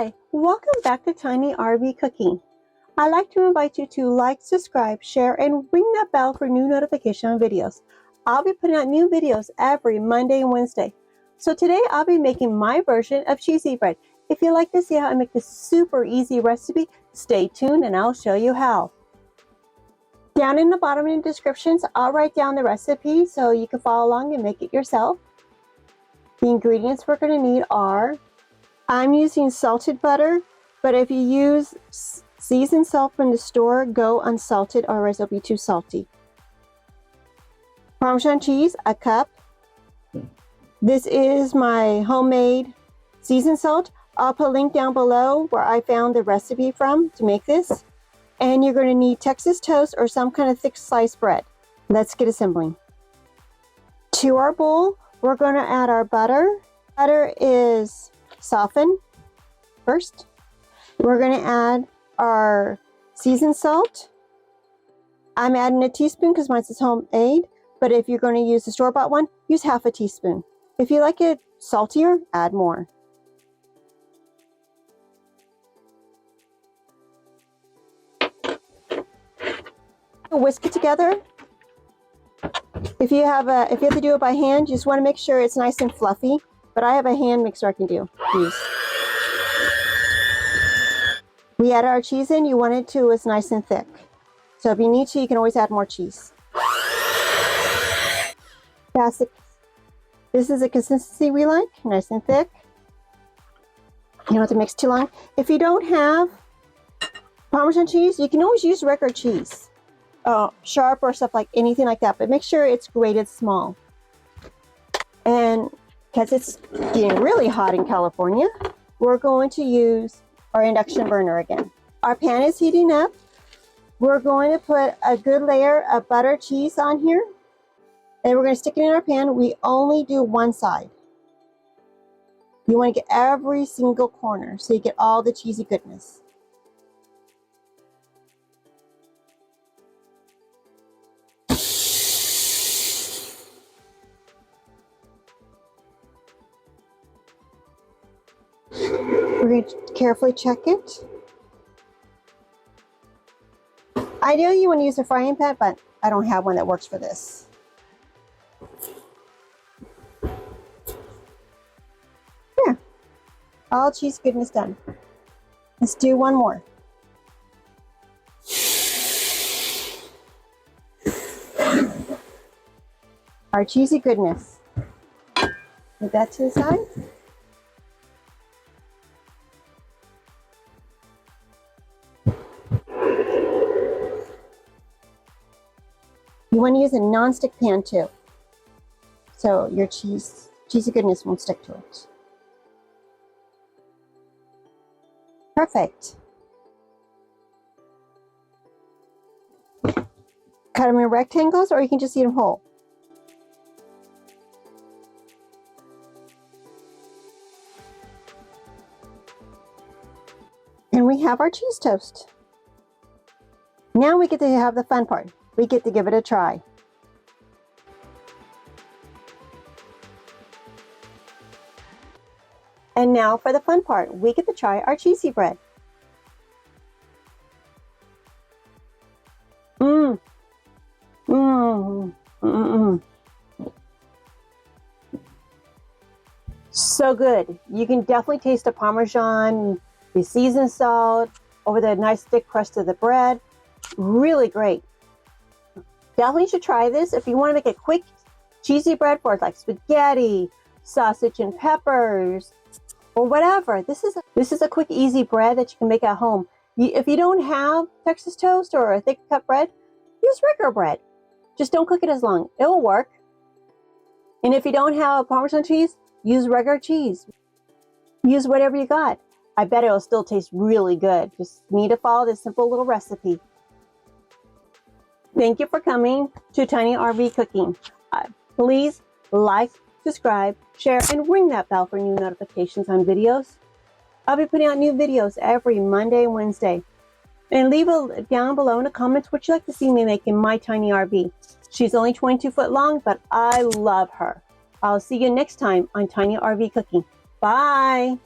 Hi, welcome back to Tiny RV Cooking. I'd like to invite you to like, subscribe, share, and ring that bell for new notification videos. I'll be putting out new videos every Monday and Wednesday. So today I'll be making my version of cheesy bread. If you'd like to see how I make this super easy recipe, stay tuned and I'll show you how. Down in the bottom in the descriptions, I'll write down the recipe so you can follow along and make it yourself. The ingredients we're going to need are, I'm using salted butter, but if you use seasoned salt from the store, go unsalted, otherwise it'll be too salty. Parmesan cheese, a cup. This is my homemade seasoned salt. I'll put a link down below where I found the recipe from to make this. And you're going to need Texas toast or some kind of thick sliced bread. Let's get assembling. To our bowl, we're going to add our butter. Butter is softened first. We're going to add our seasoned salt. I'm adding a teaspoon because mine is homemade, but if you're going to use the store-bought one, use half a teaspoon. If you like it saltier, add more. Whisk it together. If you have to do it by hand, you just want to make sure it's nice and fluffy. But I have a hand mixer I can use. We add our cheese in. You want it to it's nice and thick. So if you need to, you can always add more cheese. This is the consistency we like, nice and thick. You don't have to mix too long. If you don't have Parmesan cheese, you can always use regular cheese. Sharp or stuff like anything like that, but make sure it's grated small. And because it's getting really hot in California, we're going to use our induction burner again. Our pan is heating up. We're going to put a good layer of butter cheese on here, and we're going to stick it in our pan. We only do one side. You want to get every single corner so you get all the cheesy goodness. We're going to carefully check it. Ideally, you want to use a frying pan, but I don't have one that works for this. There. All cheese goodness done. Let's do one more. Our cheesy goodness. Put that to the side. You want to use a non-stick pan too, so your cheesy goodness won't stick to it. Perfect. Cut them in rectangles, or you can just eat them whole. And we have our cheese toast. Now we get to have the fun part. We get to give it a try. And now for the fun part, we get to try our cheesy bread. So good. You can definitely taste the Parmesan, the seasoned salt over the nice thick crust of the bread. Really great. Definitely should try this if you want to make a quick cheesy bread for like spaghetti, sausage and peppers, or whatever. This is a quick, easy bread that you can make at home. If you don't have Texas toast or a thick cut bread, use regular bread. Just don't cook it as long. It will work. And if you don't have Parmesan cheese, use regular cheese. Use whatever you got. I bet it will still taste really good. Just need to follow this simple little recipe. Thank you for coming to Tiny RV Cooking. Please like, subscribe, share, and ring that bell for new notifications on videos. I'll be putting out new videos every Monday and Wednesday. And leave down below in the comments what you'd like to see me make in my tiny RV. She's only 22 foot long, but I love her. I'll see you next time on Tiny RV Cooking. Bye!